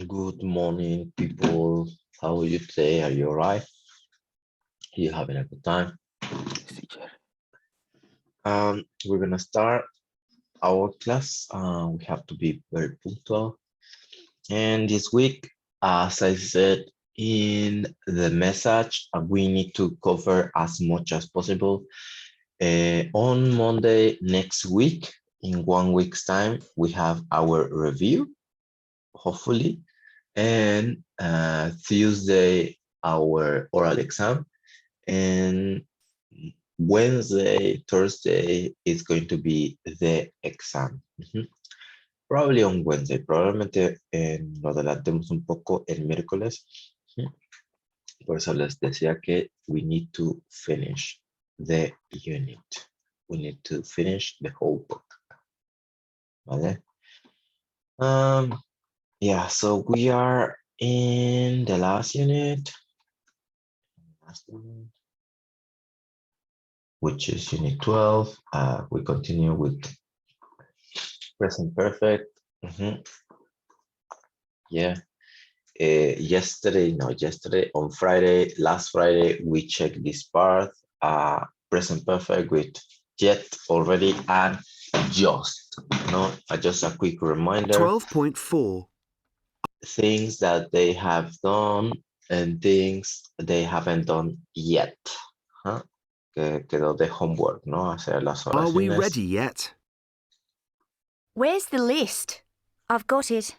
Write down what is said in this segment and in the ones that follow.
Good morning, people. How are you today? Are you all right? Are you having a good time? We're gonna start our class. We have to be very punctual. And this week, as I said in the message, we need to cover as much as possible. On Monday next week, in 1 week's time, we have our review, hopefully, and Tuesday, our oral exam. And Wednesday, Thursday is going to be the exam. Probably on Wednesday, probablemente lo adelantemos un poco el miércoles. Por eso les decía que we need to finish the unit. We need to finish the whole book. ¿Vale? Yeah, so we are in the last unit. Which is unit 12. We continue with present perfect. Yeah. On Friday, last Friday, we checked this part, present perfect with yet, already, and just. Just a quick reminder. 12.4. Things that they have done and things they haven't done yet. Que quedó de homework, ¿no? Hacer las oraciones. Are we ready yet? Where's the list? I've got it.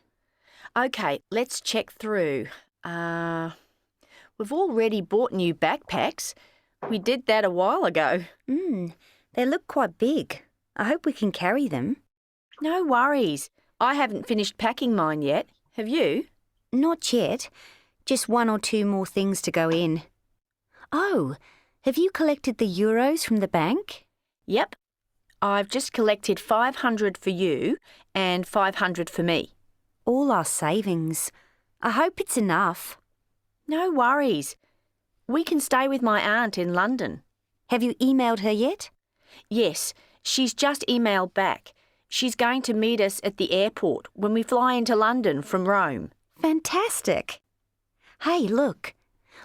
Okay, let's check through. We've already bought new backpacks. We did that a while ago. They look quite big. I hope we can carry them. No worries. I haven't finished packing mine yet. Have you? Not yet. Just 1 or 2 more things to go in. Oh, have you collected the euros from the bank? Yep. I've just collected 500 for you and 500 for me. All our savings. I hope it's enough. No worries. We can stay with my aunt in London. Have you emailed her yet? Yes, she's just emailed back. She's going to meet us at the airport when we fly into London from Rome. Fantastic. Hey, look.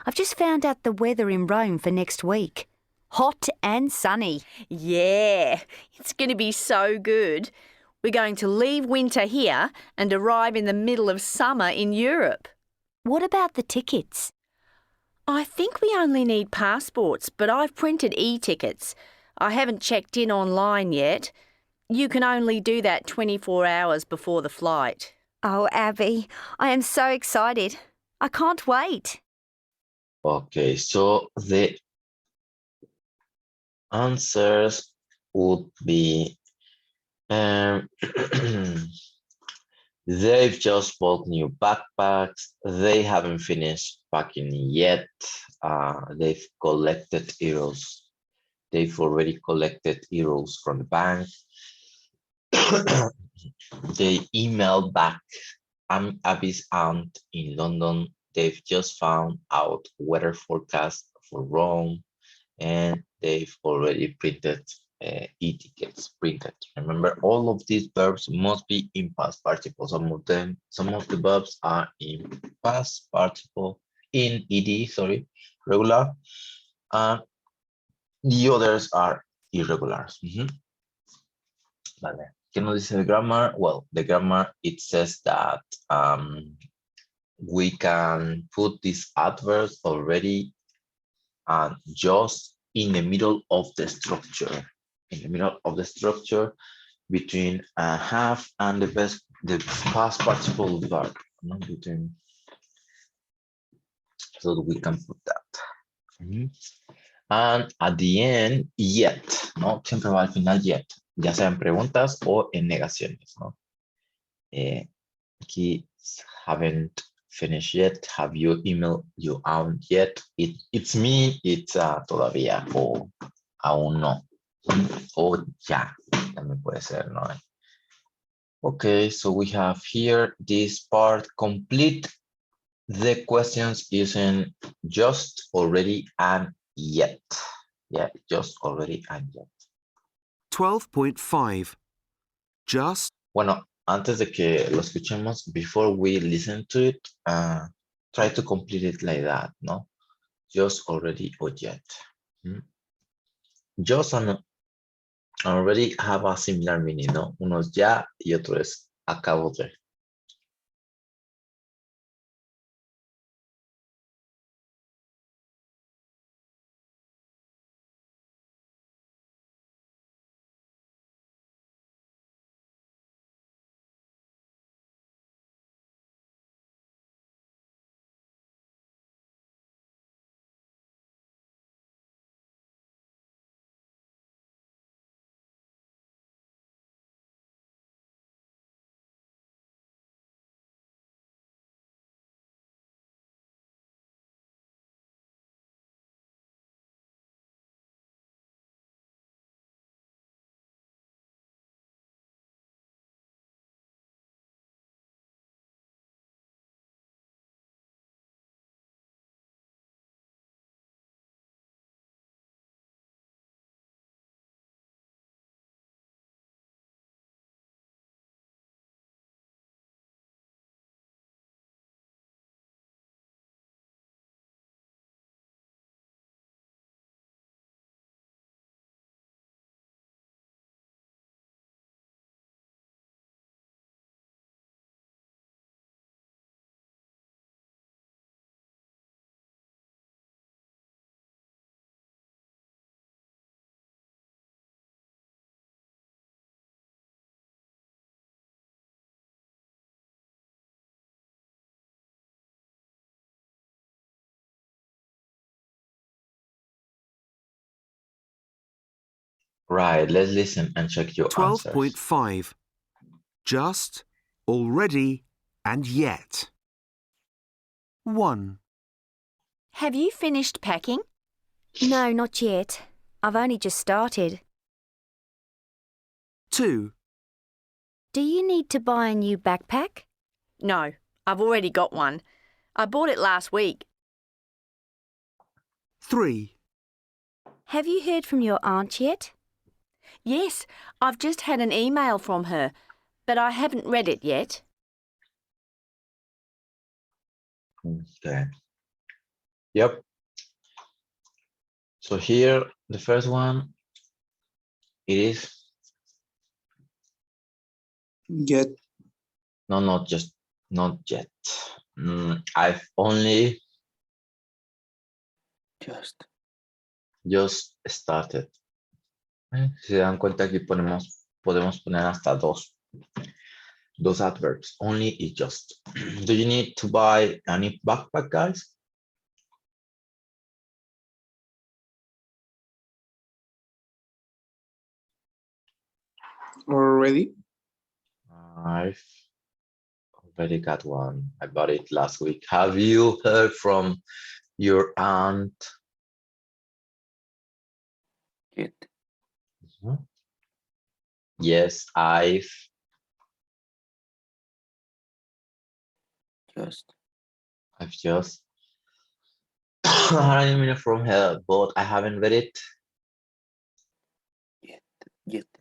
I've just found out the weather in Rome for next week. Hot and sunny. Yeah, it's going to be so good. We're going to leave winter here and arrive in the middle of summer in Europe. What about the tickets? I think we only need passports, but I've printed e-tickets. I haven't checked in online yet. You can only do that 24 hours before the flight. Oh, Abby, I am so excited. I can't wait. Okay, so the answers would be they've just bought new backpacks. They haven't finished packing yet. They've collected euros. They've already collected euros from the bank. They emailed back. I'm Abby's aunt in London. They've just found out weather forecast for Rome, and they've already printed e-tickets printed. Remember, all of these verbs must be in past participle. Some of the verbs are in past participle, in ed, regular, and the others are irregulars. Vale. ¿Qué nos dice the grammar? Well, the grammar, it says that we can put these adverbs already and just in the middle of the structure. In the middle of the structure between have and the past participle verb. So we can put that. And at the end, yet, ¿no? Siempre va al final yet, ya sea en preguntas o en negaciones, ¿no? Aquí haven't finished yet. Have you emailed your aunt yet? It's me, it's todavía, o aún no. O ya, también puede ser, ¿no? Okay, so we have here this part. Complete the questions using just, already, and yet. Yeah, just, already, and yet. 12.5. Just. Bueno, antes de que lo escuchemos, before we listen to it, try to complete it like that, no? Just, already, or yet. Just and already have a similar meaning, no? Uno es ya y otro es acabo de. Right, let's listen and check your answers. 12.5. Just, already, and yet. 1, Have you finished packing? No, not yet. I've only just started. 2, Do you need to buy a new backpack? No, I've already got one. I bought it last week. 3, Have you heard from your aunt yet? Yes, I've just had an email from her, but I haven't read it yet. Okay. Yep. So here, the first one, it is, Yet. no, not yet. I've only just started. Si se dan cuenta, aquí podemos poner hasta dos adverbs, only y just. Do you need to buy a new backpack, guys? Already? I've already got one. I bought it last week. Have you heard from your aunt? Yet. Yes, I've just had an email from her, but I haven't read it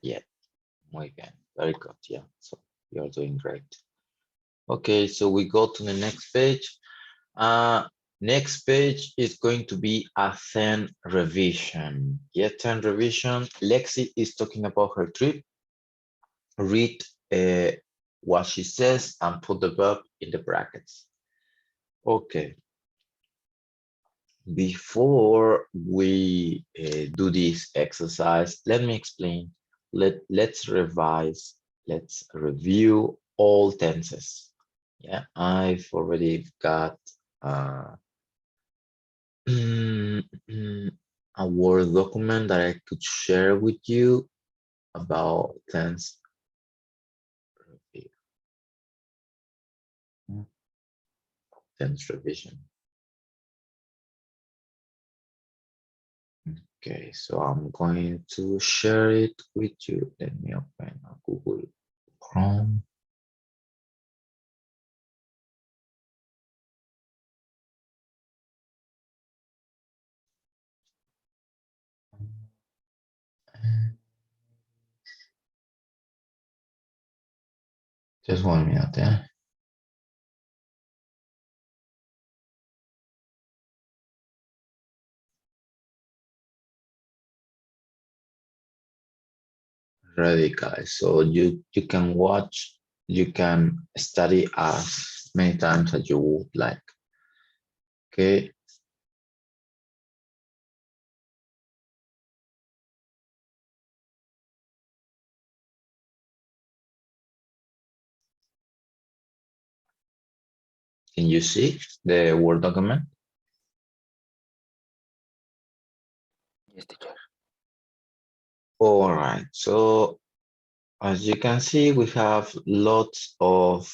yet. Muy bien, very good. Yeah, so you're doing great. Okay, so we go to the next page. Next page is going to be a 10 revision. Yeah, 10 revision. Lexi is talking about her trip. Read what she says and put the verb in the brackets. Okay. Before we do this exercise, let me explain. Let's revise. Let's review all tenses. Yeah, I've already got a Word document that I could share with you about tense review. Tense revision. Okay, so I'm going to share it with you. Let me open a Google Chrome. Just 1 minute, yeah. Ready, guys. So you can watch, you can study as many times as you would like. Okay. Can you see the Word document? Yes, teacher. All right. So as you can see, we have lots of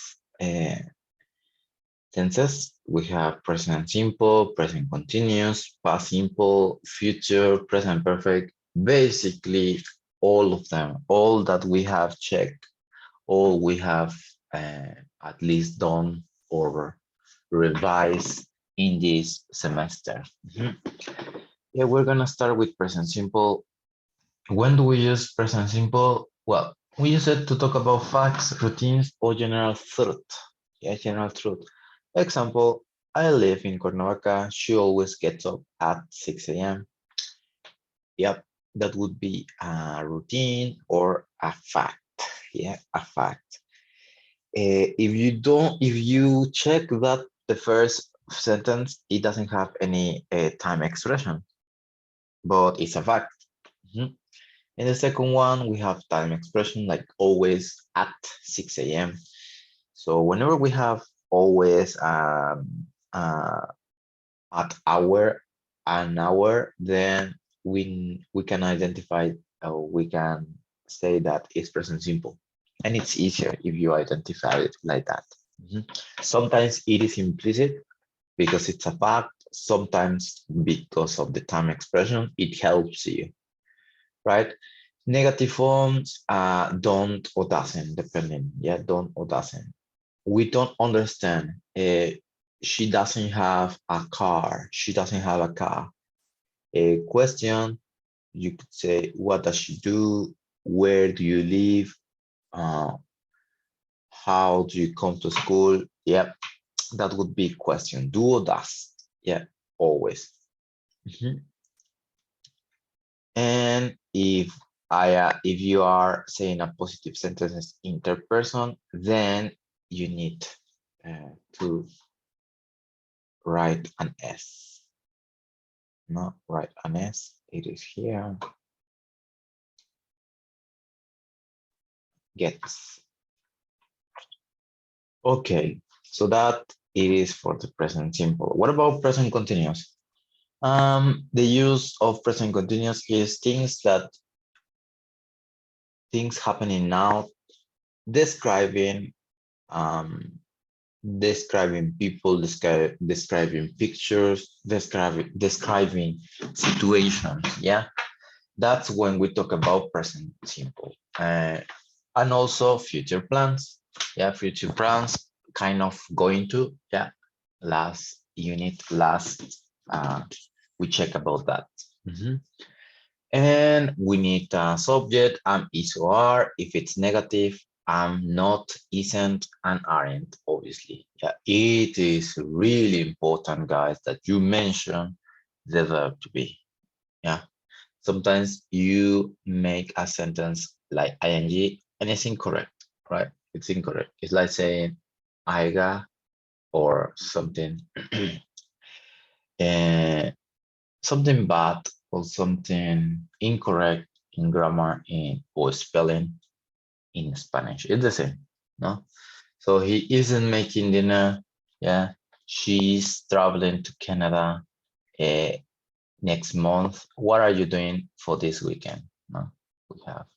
tenses. We have present simple, present continuous, past simple, future, present perfect. Basically, all of them, all that we have checked, all we have at least done or revised in this semester. Yeah, we're gonna start with present simple. When do we use present simple? Well, we use it to talk about facts, routines, or general truth. Yeah, general truth. Example, I live in Cuernavaca. She always gets up at 6 a.m. Yep, that would be a routine or a fact. Yeah, a fact. If you check that the first sentence, it doesn't have any time expression, but it's a fact. Mhm. In the second one, we have time expression like always at 6 a.m. So whenever we have always at an hour, then we can identify, we can say that it's present simple. And it's easier if you identify it like that. Sometimes it is implicit because it's a fact. Sometimes because of the time expression, it helps you, right? Negative forms, don't or doesn't, depending. Yeah, don't or doesn't. We don't understand. She doesn't have a car. She doesn't have a car. A question, you could say, what does she do? Where do you live? How do you come to school? Yep, that would be question. Do or does? Yeah, always. And if if you are saying a positive sentence in third person, then you need to write an S. Not write an S. It is here. Gets. Okay, so that it is for the present simple. What about present continuous? The use of present continuous is things happening now, describing describing people, describing pictures, describing situations. Yeah, that's when we talk about present simple. And also future plans. Yeah, future plans kind of going to, yeah, last unit, we check about that. And we need a subject, is or are. If it's negative, not, isn't, and aren't, obviously. Yeah, it is really important, guys, that you mention the verb to be. Yeah, sometimes you make a sentence like ing and it's incorrect, right? It's incorrect. It's like saying aiga or something, and something bad or something incorrect in grammar or spelling in Spanish. It's the same, no? So he isn't making dinner. Yeah, she's traveling to Canada next month. What are you doing for this weekend? No, we have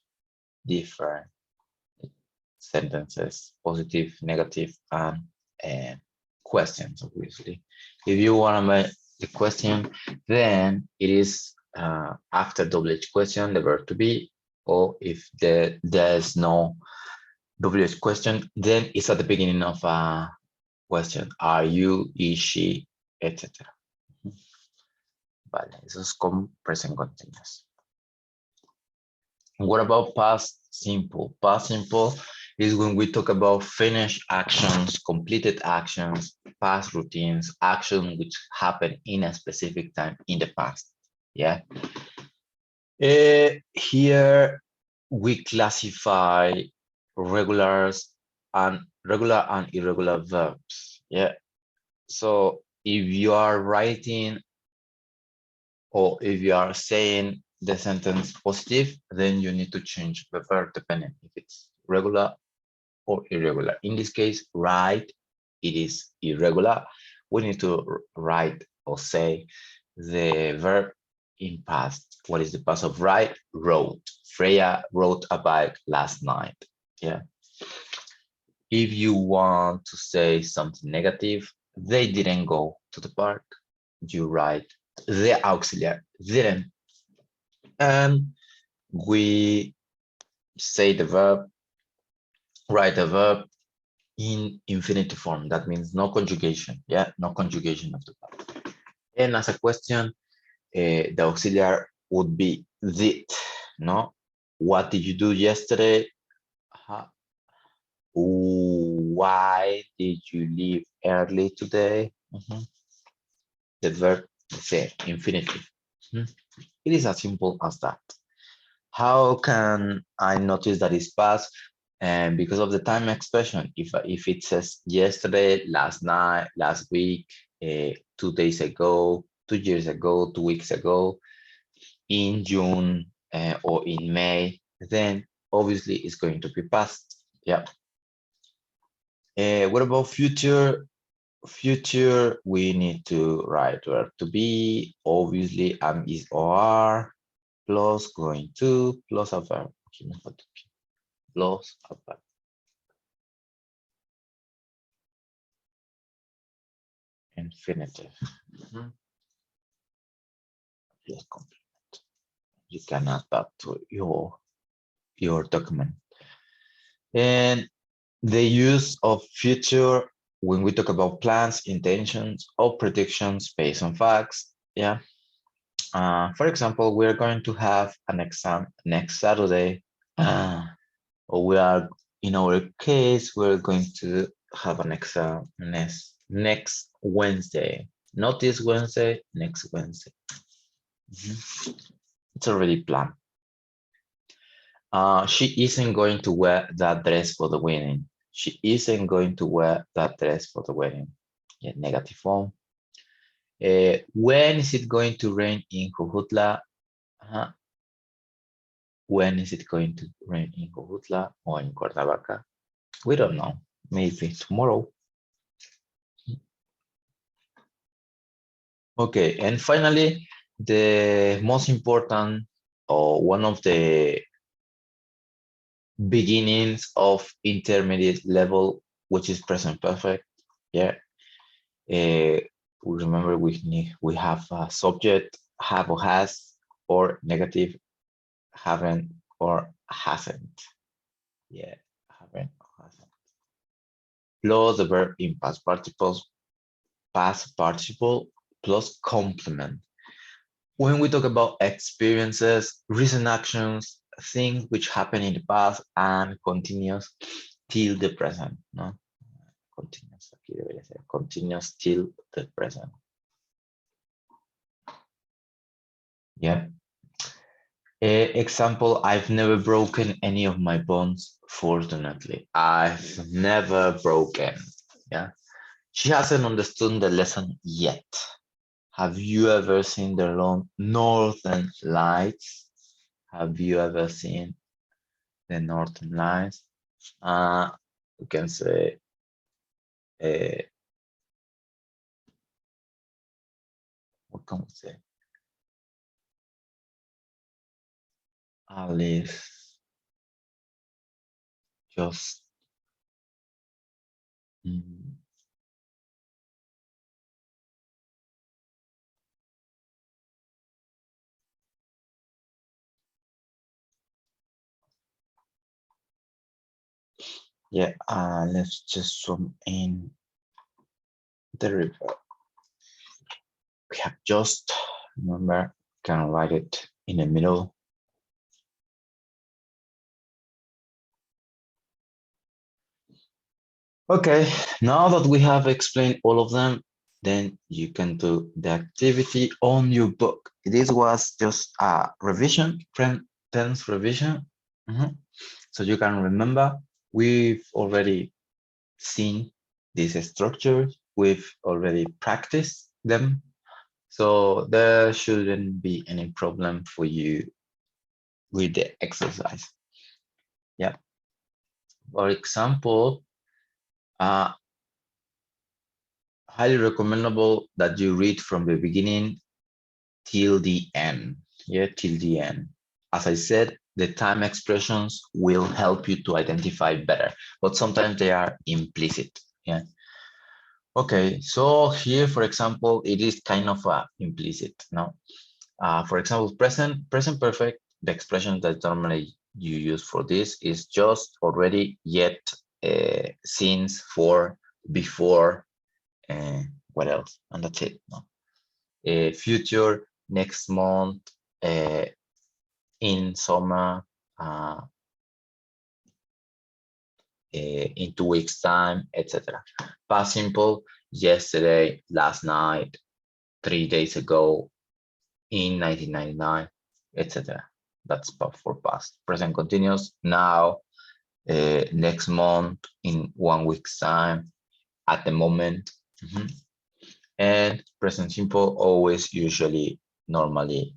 different sentences, positive, negative, and questions, obviously. If you want to make the question, then it is after WH question, the verb to be, or if there's no WH question, then it's at the beginning of a question. Are you, is she, etc. Vale, eso es con present continuous. What about past simple? Past simple is when we talk about finished actions, completed actions, past routines, action which happened in a specific time in the past. Yeah. Here we classify regular and irregular verbs. Yeah. So if you are writing or if you are saying the sentence positive, then you need to change the verb depending if it's regular or irregular. In this case, write, it is irregular. We need to write or say the verb in past. What is the past of write? Wrote. Freya wrote a bike last night. Yeah. If you want to say something negative, they didn't go to the park. You write the auxiliary didn't. And we say the verb, write the verb in infinitive form. That means no conjugation. Yeah, no conjugation of the verb. And as a question, the auxiliary would be did. No, what did you do yesterday? Why did you leave early today? The verb say infinitive. It is as simple as that. How can I notice that it's past? And because of the time expression, if it says yesterday, last night, last week, 2 days ago, 2 years ago, 2 weeks ago, in June or in May, then obviously it's going to be past. Yeah. What about future? Future, we need to write verb to be, obviously, am, is, or are, plus going to, plus a verb. Plus a verb. Infinitive. Yes, complement. You can add that to your document. And the use of future when we talk about plans, intentions, or predictions based on facts. Yeah. For example, we're going to have an exam next Saturday. Or we are, in our case, we're going to have an exam next Wednesday. Not this Wednesday, next Wednesday. It's already planned. She isn't going to wear that dress for the wedding. She isn't going to wear that dress for the wedding. Yeah, negative form. When is it going to rain in Jojutla? When is it going to rain in Jojutla or in Cuernavaca? We don't know. Maybe tomorrow. Okay, and finally, the most important or one of the beginnings of intermediate level, which is present perfect. Yeah. Remember, we have a subject, have or has, or negative, haven't or hasn't. Yeah, haven't or hasn't. Plus the verb in past participles, past participle plus complement. When we talk about experiences, recent actions, things which happen in the past and continuous till the present, no? Continuous, aquí debería ser continuous till the present. Yeah. Example, I've never broken any of my bones, fortunately. I've never broken. Yeah. She hasn't understood the lesson yet. Have you ever seen the Northern Lights? Have you ever seen the Northern Lights? We can say what can we say? Alice just yeah, let's just zoom in the river. We have just, remember, can write it in the middle. Okay, now that we have explained all of them, then you can do the activity on your book. This was just a revision, tense revision. So you can remember, we've already seen these structures, we've already practiced them. So there shouldn't be any problem for you with the exercise. Yeah. For example, highly recommendable that you read from the beginning till the end. Yeah, till the end. As I said, the time expressions will help you to identify better, but sometimes they are implicit. Yeah. Okay, so here, for example, it is kind of implicit. No. For example, present perfect, the expression that normally you use for this is just, already, yet, since, for, before, what else? And that's it. No? Future, next month, in summer, in 2 weeks time, etc. Past simple, yesterday, last night, 3 days ago, in 1999, etc. That's for past. Present continuous, now, next month, in 1 week's time, at the moment. And present simple, always, usually, normally,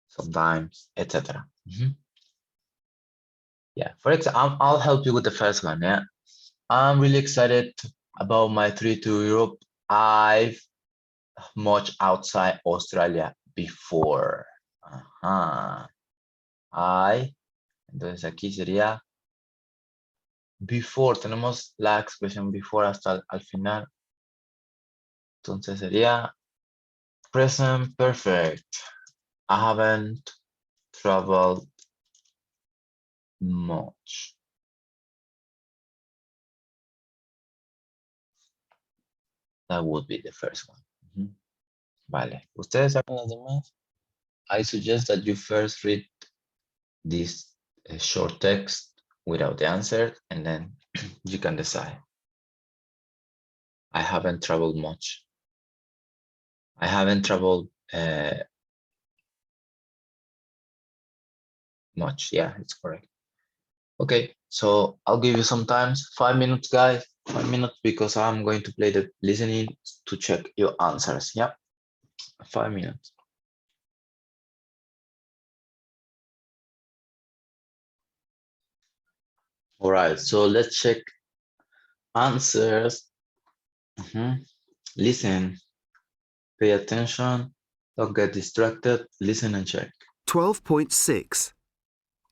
sometimes, etc. Yeah, for example, I'll help you with the first one. Yeah, I'm really excited about my trip to Europe. I've much outside Australia before. Entonces aquí sería before. Tenemos la expresión before hasta al final. Entonces sería present perfect. I haven't traveled much. That would be the first one. Vale. ¿Ustedes saben las demás? I suggest that you first read this short text without the answer, and then you can decide. I haven't traveled much. I haven't traveled much. Yeah, it's correct. Okay, so I'll give you some time, 5 minutes, guys. 5 minutes, because I'm going to play the listening to check your answers. Yeah, 5 minutes. All right, so let's check answers. Listen, pay attention, don't get distracted, listen and check. 12.6.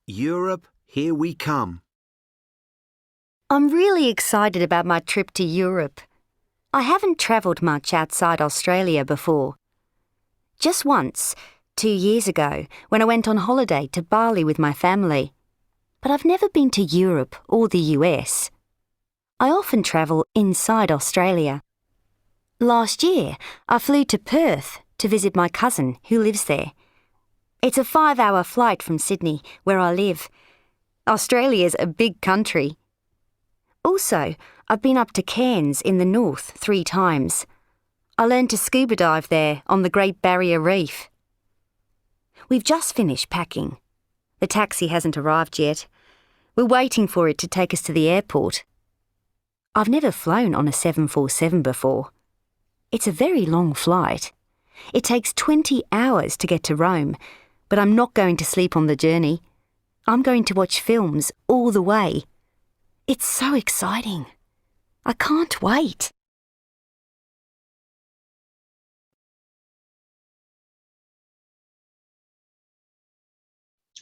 Europe, here we come. I'm really excited about my trip to Europe. I haven't travelled much outside Australia before. Just once, 2 years ago, when I went on holiday to Bali with my family. But I've never been to Europe or the US. I often travel inside Australia. Last year, I flew to Perth to visit my cousin who lives there. It's a 5-hour flight from Sydney, where I live. Australia's a big country. Also, I've been up to Cairns in the north 3 times. I learned to scuba dive there on the Great Barrier Reef. We've just finished packing. The taxi hasn't arrived yet. We're waiting for it to take us to the airport. I've never flown on a 747 before. It's a very long flight. It takes 20 hours to get to Rome, but I'm not going to sleep on the journey. I'm going to watch films all the way. It's so exciting. I can't wait.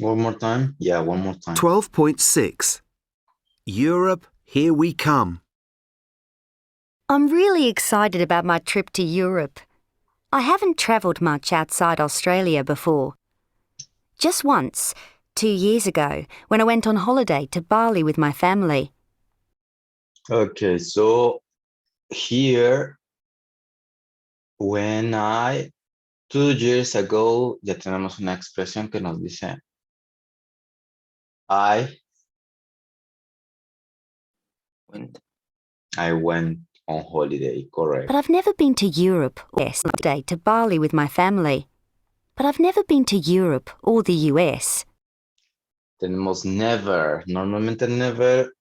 One more time? Yeah, one more time. 12.6. Europe, here we come. I'm really excited about my trip to Europe. I haven't travelled much outside Australia before. Just once, 2 years ago, when I went on holiday to Bali with my family. Okay, so here, when 2 years ago, ya tenemos una expresión que nos dice I Went. I went on holiday, correct. But I've never been to Europe or yesterday to Bali with my family. But I've never been to Europe or the US. Tenemos never, normalmente never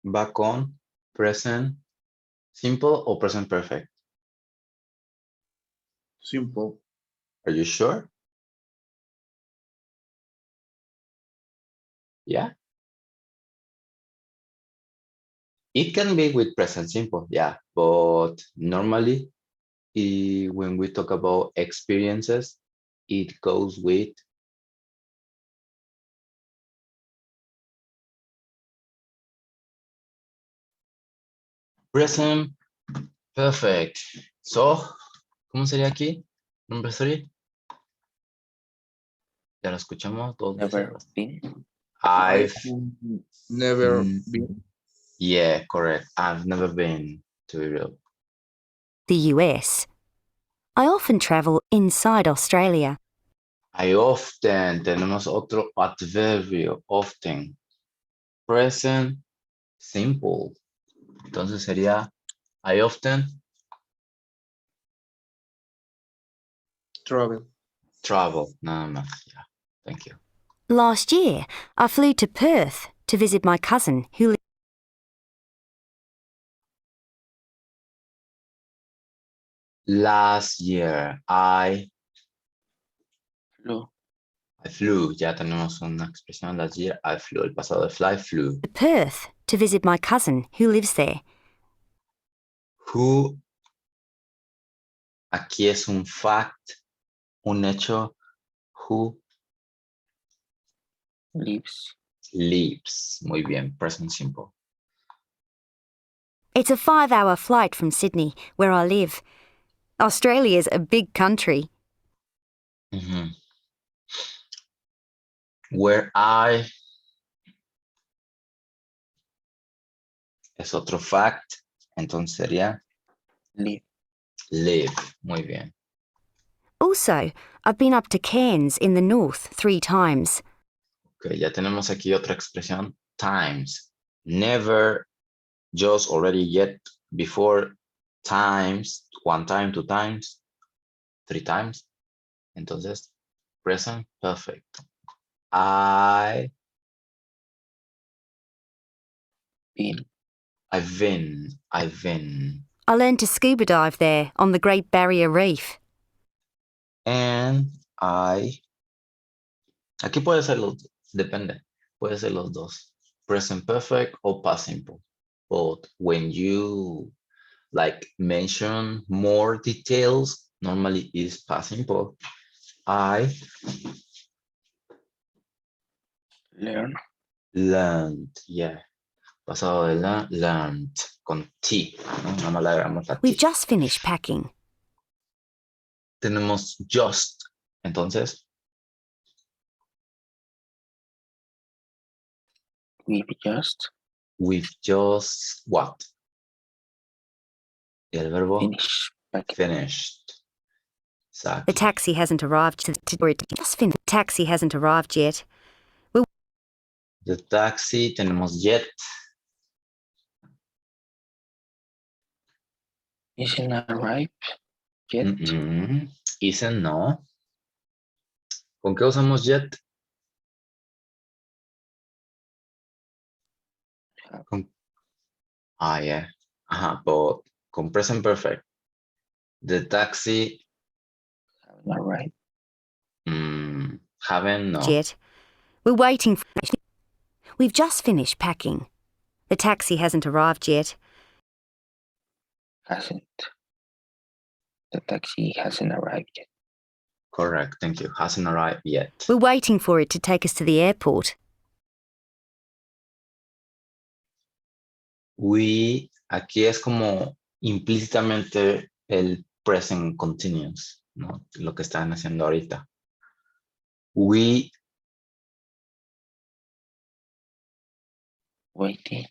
va con present simple o present perfect. Simple. Are you sure? Yeah. It can be with present simple, yeah, but normally when we talk about experiences, it goes with present perfect. So, ¿cómo sería aquí? Number 3. Ya lo escuchamos dos Never veces. been. I've Never Mm. been. Yeah, correct. I've never been to Europe. The US. I often travel inside Australia. I often, tenemos otro adverbio, often. Present simple. Entonces sería I often Travel. travel. Nada más. Yeah. Thank you. Last year, I flew to Perth to visit my cousin who lives Last year I Flew. flew. Ya tenemos una expresión. Last year I flew. El pasado de fly flew. to Perth to visit my cousin who lives there. Who. Aquí es un fact, un hecho. Who Lives. lives. Muy bien. Present simple. It's a 5-hour flight from Sydney, where I live. Australia's a big country. Mhm. Where I es otro fact, entonces sería Live. live. Muy bien. Also, I've been up to Cairns in the north 3 times. Ok, ya tenemos aquí otra expresión, times. Never, just, already, yet, before, times, 1 time, 2 times, 3 times. Entonces, present perfect. I've Been. been. I learned to scuba dive there on the Great Barrier Reef. And aquí puede ser los dos, depende, puede ser los dos, present perfect o past simple. But when you like mention more details, normally is past simple. I Learn. learned, yeah. Pasado de learned con T, ¿no? No le agregamos la T. We've just finished packing. Tenemos just, entonces, We've just what? Y el verbo finished packing. finished. The Exactly. taxi hasn't arrived. The taxi hasn't arrived yet. The taxi, tenemos yet. Isn't arrived yet. Isn't, no. ¿Con qué usamos yet? Yeah. Ajá, but con present perfect. The taxi, Haven't arrived. haven't, no. Yet. We're waiting for. We've just finished packing. The taxi hasn't arrived yet. Hasn't. The taxi hasn't arrived yet. Correct, thank you. Hasn't arrived yet. We're waiting for it to take us to the airport. We, aquí es como implícitamente el present continuous, ¿no? Lo que están haciendo ahorita. We Waiting.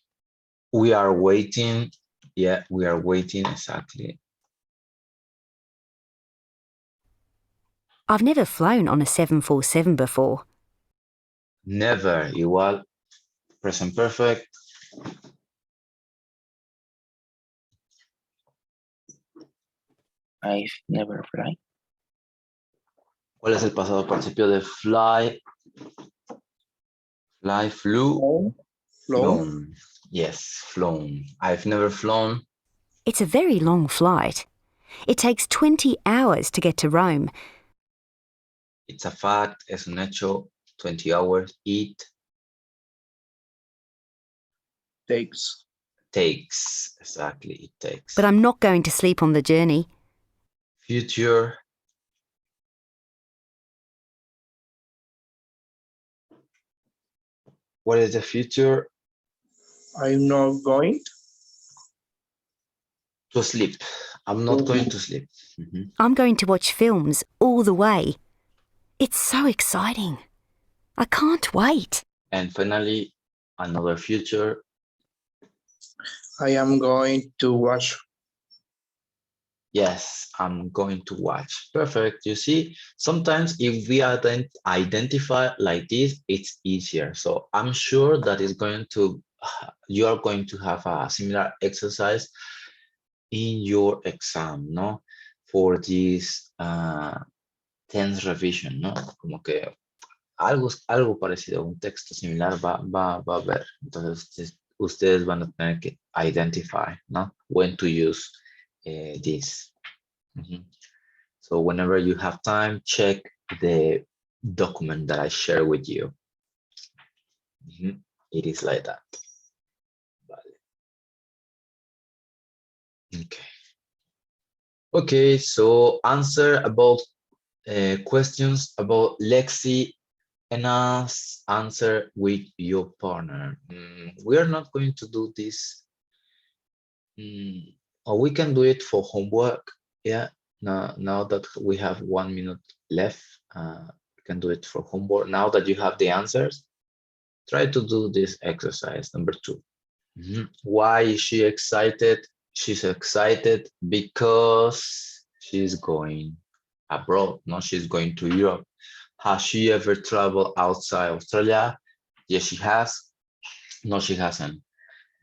are waiting. Yeah, we are waiting, exactly. I've never flown on a 747 before. Never, igual, present perfect. I've never fly. ¿Cuál es el pasado participio de fly? Fly, flew, Flown. flown. Yes, flown. I've never flown. It's a very long flight. It takes 20 hours to get to Rome. It's a fact, es un hecho. 20 hours, it Takes. takes. Exactly, it takes. But I'm not going to sleep on the journey. Future. What is the future? I'm not going. To sleep. I'm not going to sleep. Mhm. I'm going to watch films all the way. It's so exciting. I can't wait. And finally, another future. I am going to watch. Yes, I'm going to watch. Perfect. You see, sometimes if we identify like this, it's easier. So I'm sure that is going to, you are going to have a similar exercise in your exam, ¿no? For this tense revision, ¿no? Como que algo parecido, un texto similar va a haber. Entonces, ustedes van a tener que identify, ¿no? When to use this. So whenever you have time, check the document that I share with you. It is like that. Vale. Okay. Okay, so answer about questions about Lexi and answer with your partner. We are not going to do this. Or we can do it for homework. Yeah, now that we have 1 minute left, we can do it for homework. Now that you have the answers, try to do this exercise number 2. Why is she excited? She's excited because she's going abroad. No, she's going to Europe. Has she ever traveled outside Australia? Yes, she has. No, she hasn't.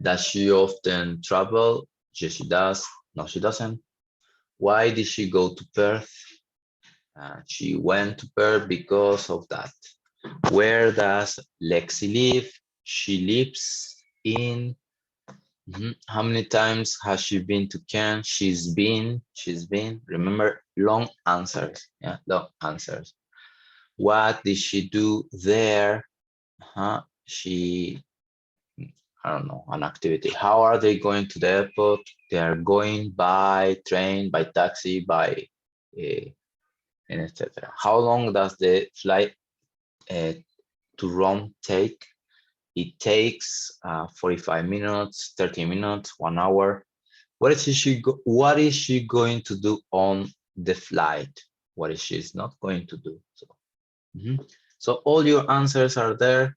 Does she often travel? Yes, she does. No, she doesn't. Why did she go to Perth? She went to Perth because of that. Where does Lexi live? She lives in. How many times has she been to Cairns? She's been. Remember, long answers. Yeah, long answers. What did she do there? She, I don't know, an activity. How are they going to the airport? They are going by train, by taxi, by, and etc. How long does the flight to Rome take? It takes 45 minutes, 30 minutes, 1 hour. What is she going to do on the flight? What is she not going to do? So all your answers are there.